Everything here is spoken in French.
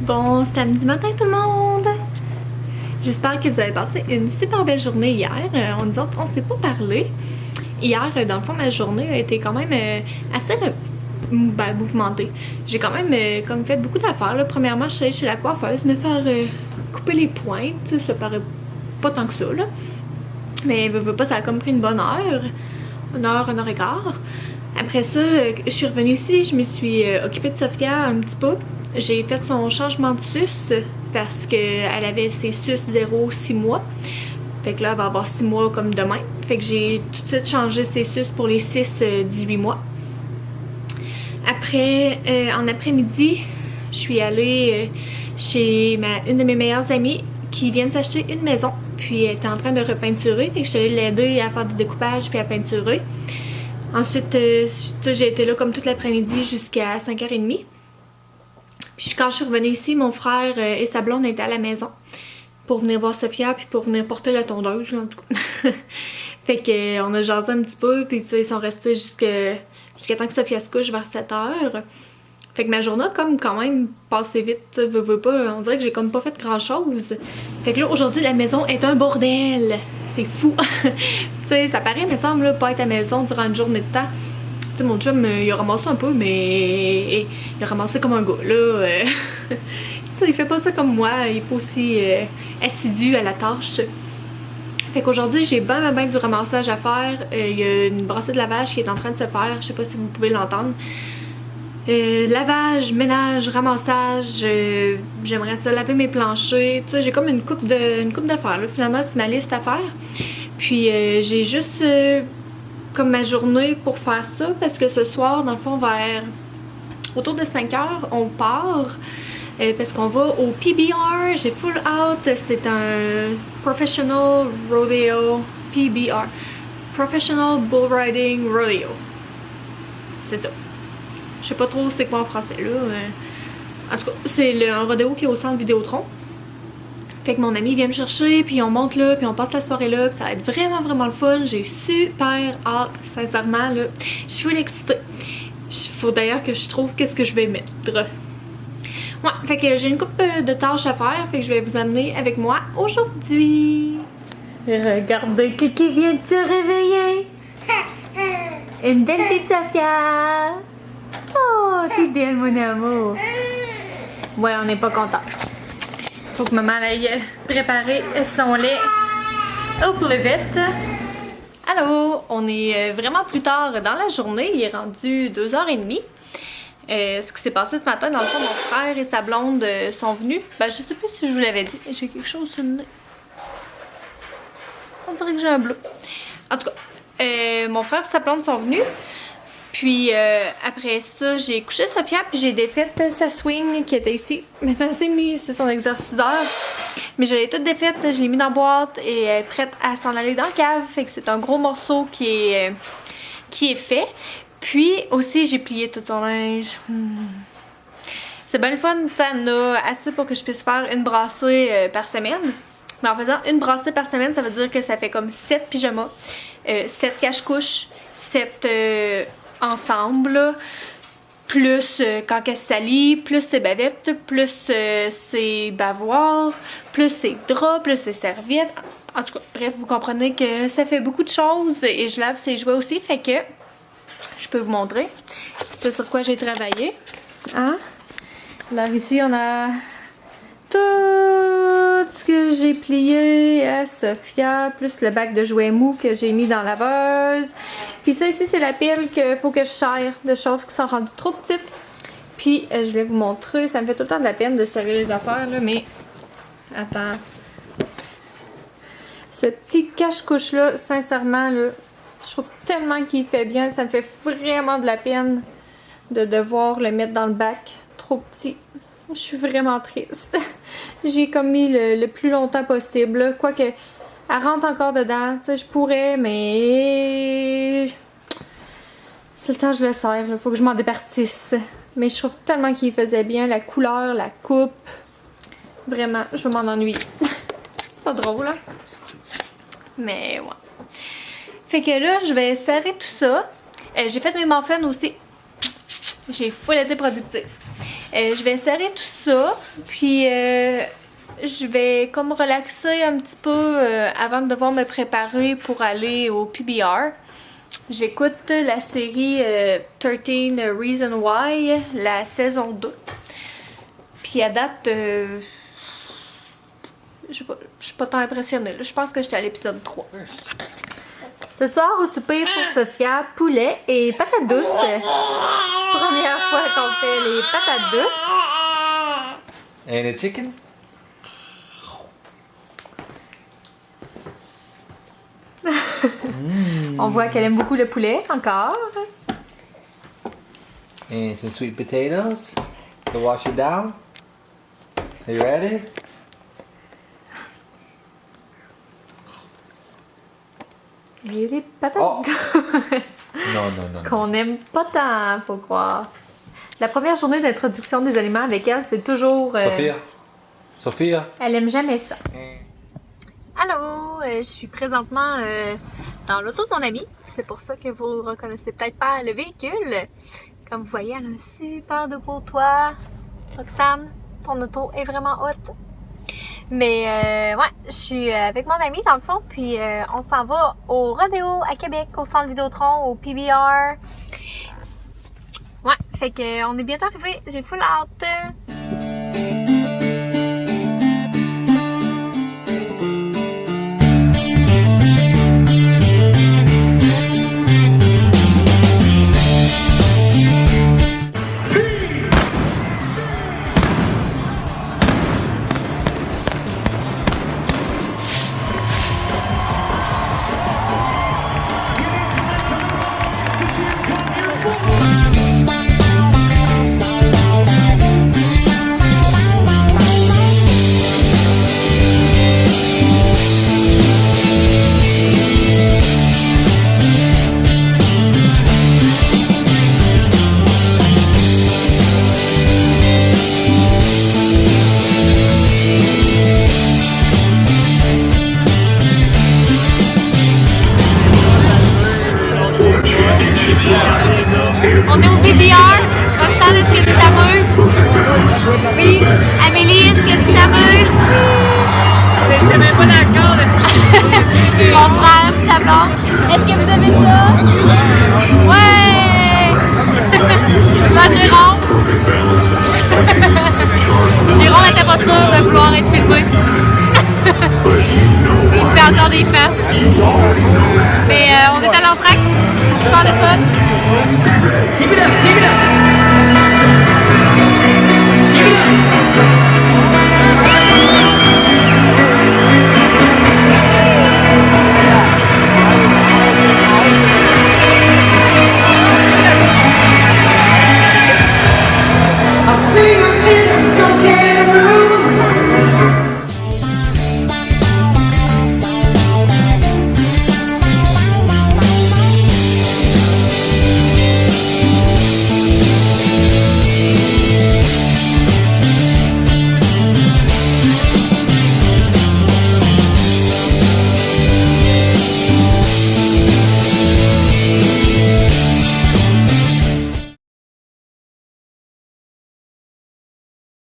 Bon samedi matin tout le monde! J'espère que vous avez passé une super belle journée hier. Nous autres, on s'est pas parlé. Hier, dans le fond, ma journée a été quand même assez mouvementée. J'ai quand même comme fait beaucoup d'affaires. Premièrement, je suis allée chez la coiffeuse me faire couper les pointes. Ça paraît pas tant que ça, là. Mais veux pas, ça a comme pris une bonne heure. Une heure et quart. Après ça, je suis revenue ici, je me suis occupée de Sophia un petit peu. J'ai fait son changement de suce parce qu'elle avait ses suces 0-6 mois. Fait que là, elle va avoir 6 mois comme demain. Fait que j'ai tout de suite changé ses suces pour les 6-18 mois. Après, en après-midi, je suis allée chez une de mes meilleures amies qui vient de s'acheter une maison. Puis elle était en train de repeinturer. Fait que je suis allée l'aider à faire du découpage puis à peinturer. Ensuite, j'ai été là comme toute l'après-midi jusqu'à 5h30. Puis quand je suis revenue ici, mon frère et sa blonde étaient à la maison pour venir voir Sophia puis pour venir porter la tondeuse, là, en tout cas. Fait qu'on a jasé un petit peu, puis ils sont restés jusqu'à temps que Sophia se couche vers 7h. Fait que ma journée a comme quand même passé vite, veux pas, on dirait que j'ai comme pas fait grand chose. Fait que là, aujourd'hui, la maison est un bordel. C'est fou. Tu sais, ça paraît, me semble, là, pas être à la maison durant une journée de temps. Tu sais, mon chum, il a ramassé un peu, mais il a ramassé comme un gars, là. Tu sais, il fait pas ça comme moi, il est pas aussi assidu à la tâche. Fait qu'aujourd'hui, j'ai ben du ramassage à faire. Il y a une brassée de lavage qui est en train de se faire, je sais pas si vous pouvez l'entendre. Lavage, ménage, ramassage, j'aimerais ça laver mes planchers. Tu sais, j'ai comme une coupe d'affaires, là. Finalement, c'est ma liste à faire. Puis j'ai juste comme ma journée pour faire ça parce que ce soir, dans le fond, vers autour de 5h, on part parce qu'on va au PBR. J'ai full out. C'est un Professional Rodeo PBR. Professional Bull Riding Rodeo. C'est ça. Je sais pas trop c'est quoi en français là. En tout cas, c'est un rodéo qui est au centre Vidéotron. Fait que mon ami vient me chercher, puis on monte là, puis on passe la soirée là, puis ça va être vraiment le fun. J'ai super hâte, sincèrement là. Je suis full excitée. Il faut d'ailleurs que je trouve qu'est-ce que je vais mettre. Ouais, fait que j'ai une couple de tâches à faire, fait que je vais vous amener avec moi aujourd'hui. Regardez qui vient de se réveiller. Une belle petite Sophia. Oh, t'es belle mon amour. Ouais, on n'est pas content. Faut que maman aille préparer son lait au plus vite. Allô, on est vraiment plus tard dans la journée. Il est rendu 2h30. Ce qui s'est passé ce matin, dans le fond, mon frère et sa blonde sont venus. Ben, je sais plus si je vous l'avais dit. J'ai quelque chose sur le nez. On dirait que j'ai un bleu. En tout cas, mon frère et sa blonde sont venus. Puis après ça, j'ai couché Sophia, puis j'ai défait sa swing qui était ici. Maintenant, c'est son exerciceur. Mais je l'ai toute défaite, je l'ai mis dans la boîte et elle est prête à s'en aller dans la cave. Fait que c'est un gros morceau qui est fait. Puis aussi, j'ai plié tout son linge. C'est bien le fun, ça en a assez pour que je puisse faire une brassée par semaine. Mais en faisant une brassée par semaine, ça veut dire que ça fait comme 7 pyjamas, 7 cache-couches, 7... ensemble, plus quand elle se salit, plus ses bavettes, plus ses bavoirs, plus ses draps, plus ses serviettes. En tout cas, bref, vous comprenez que ça fait beaucoup de choses et je lave ses jouets aussi, fait que je peux vous montrer c'est sur quoi j'ai travaillé. Hein? Alors ici, on a tout ce que j'ai plié à Sophia, plus le bac de jouets mous que j'ai mis dans la laveuse. Puis ça ici, c'est la pile qu'il faut que je serre de choses qui sont rendues trop petites. Puis je vais vous montrer, ça me fait tout le temps de la peine de serrer les affaires là, mais attends. Ce petit cache-couche là, sincèrement là, je trouve tellement qu'il fait bien, ça me fait vraiment de la peine de devoir le mettre dans le bac, trop petit. Je suis vraiment triste. J'ai comme mis le plus longtemps possible. Quoique, elle rentre encore dedans. Tu sais, je pourrais, mais... C'est le temps que je le serre. Il faut que je m'en départisse. Mais je trouve tellement qu'il faisait bien. La couleur, la coupe. Vraiment, je m'en ennuie. C'est pas drôle, hein? Mais ouais. Fait que là, je vais serrer tout ça. J'ai fait mes muffins aussi. J'ai full été productive. Je vais serrer tout ça, puis je vais comme relaxer un petit peu avant de devoir me préparer pour aller au PBR. J'écoute la série 13 Reasons Why, la saison 2. Puis à date, je suis pas tant impressionnée. Là. Je pense que j'étais à l'épisode 3. Ce soir, au souper pour Sophia, poulet et patates douces. Première fois qu'on fait les patates douces. And a chicken? On voit qu'elle aime beaucoup le poulet, encore. And some sweet potatoes to wash it down. Are you ready? Et les patates Oh. douces. Non. Qu'on aime pas tant, faut croire. La première journée d'introduction des aliments avec elle, c'est toujours... Sophia. Elle aime jamais ça. Allô, je suis présentement dans l'auto de mon amie. C'est pour ça que vous reconnaissez peut-être pas le véhicule. Comme vous voyez, elle a un super de beau toit. Roxane, ton auto est vraiment haute. Mais ouais, je suis avec mon amie dans le fond, puis on s'en va au rodéo à Québec, au centre Vidéotron, au PBR. Ouais, fait que on est bientôt arrivé, j'ai full hâte. On est au PBR. Roxane, est-ce que tu t'amuses? Oui. Amélie, est-ce que tu t'amuses? Je sais même pas d'accord. Mon frère, sa blonde. Est-ce que vous aimez ça? Ouais! Toi, Jérôme? Jérôme était pas sûr de vouloir être filmé. Il me fait encore des faces. Mais on est à l'entraque. C'est super le fun.